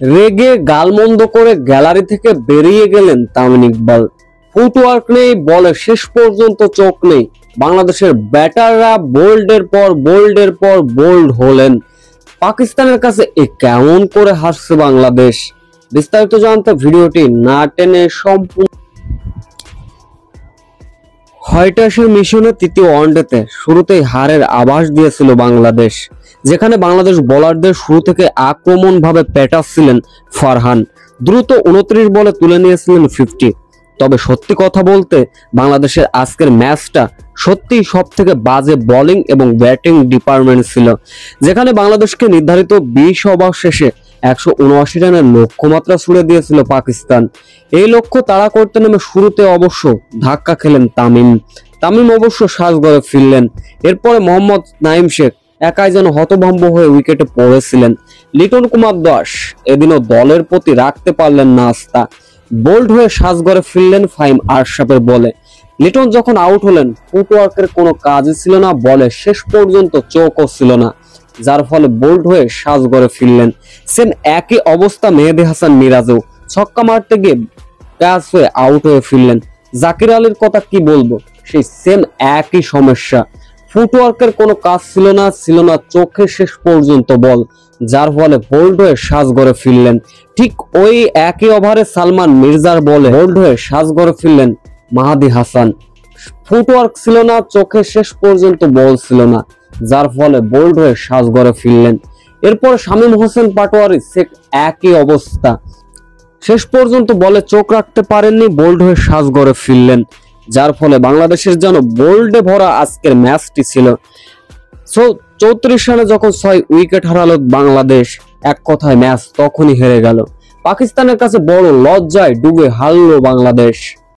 রেগে গালমন্দ করে গ্যালারি থেকে বেরিয়ে গেলেন তামিম ইকবাল। ফুটওয়ার্ক নেই, বলে শেষ পর্যন্ত চোখ নেই। বাংলাদেশের ব্যাটাররা বোল্ডের পর বোল্ড হলেন। পাকিস্তানের কাছে কেমন করে হারছে বাংলাদেশ? বিস্তারিত জানতে ভিডিওটি না টেনে সম্পূর্ণ। হোয়াইট মিশনের তৃতীয় ওয়ানডেতে শুরুতেই হারের আভাস দিয়েছিল বাংলাদেশ, যেখানে বাংলাদেশ বোলারদের শুরু থেকে আক্রমণভাবে পেটাচ্ছিলেন ফারহান। দ্রুত 29 বলে তুলে নিয়েছিলেন 50। তবে সত্যি কথা বলতে বাংলাদেশের আজকের ম্যাচটা সত্যিই সব থেকে বাজে বোলিং এবং ব্যাটিং ডিপার্টমেন্ট ছিল, যেখানে বাংলাদেশকে নির্ধারিত 20 ওভার শেষে 179 রানের লক্ষ্যমাত্রা ছুড়ে দিয়েছিল পাকিস্তান। এই লক্ষ্য তাড়া করতে নেমে শুরুতে অবশ্য ধাক্কা খেলেন তামিম অবশ্য সাজঘরে ফিরলেন। এরপরে মোহাম্মদ নাঈম শেখ একাই যেন হতভম্ব হয়ে উইকেটে পড়েছিলেন। লিটন কুমার দাস এদিনও দলের প্রতি রাখতে পারলেন না আস্থা। বোল্ড হয়ে সাজঘরে ফিরলেন ফাহিম আশরাফের বলে। লিটন যখন আউট হলেন, ফুটওয়ার্কের কোনো কাজই ছিল না, বলে শেষ পর্যন্ত চোখও ছিল না, যার ফলে বোল্ড হয়ে সাজঘরে ফিরলেন। সেম একই অবস্থা মেহেদী হাসান মিরাজও ছক্কা মারতে গিয়ে ক্যাচ হয়ে আউট হয়ে ফিরলেন। জাকির আলীর কথা কি বলবো, সেই সেম একই সমস্যা। ফুটওয়ার্কের কোনো কাজ ছিল না চোখে শেষ পর্যন্ত বল, যার ফলে বোল্ড হয়ে সাজঘরে ফিরলেন। ঠিক ওই একই ওভারে সালমান মির্জার বলে বোল্ড হয়ে সাজঘরে ফিরলেন মাহাদি হাসান। ফুটওয়ার্ক ছিল না, চোখে শেষ পর্যন্ত বল ছিল না, যার ফলে বোল্ড হয়ে সাজঘরে ফিরলেন। এরপর শামীম হোসেন পাটোয়ারি একই অবস্থা, শেষ পর্যন্ত বলে চোখ রাখতে পারেননি, বোল্ড হয়ে সাজঘরে ফিরলেন, যার ফলে বাংলাদেশের যেন বোল্ডে ভরা আজকের ম্যাচটি ছিল। 34 রানে যখন 6 উইকেট হারালো বাংলাদেশ, এক কথায় ম্যাচ তখনই হেরে গেল। পাকিস্তানের কাছে বড় লজ্জায় ডুবে হারলো বাংলাদেশ।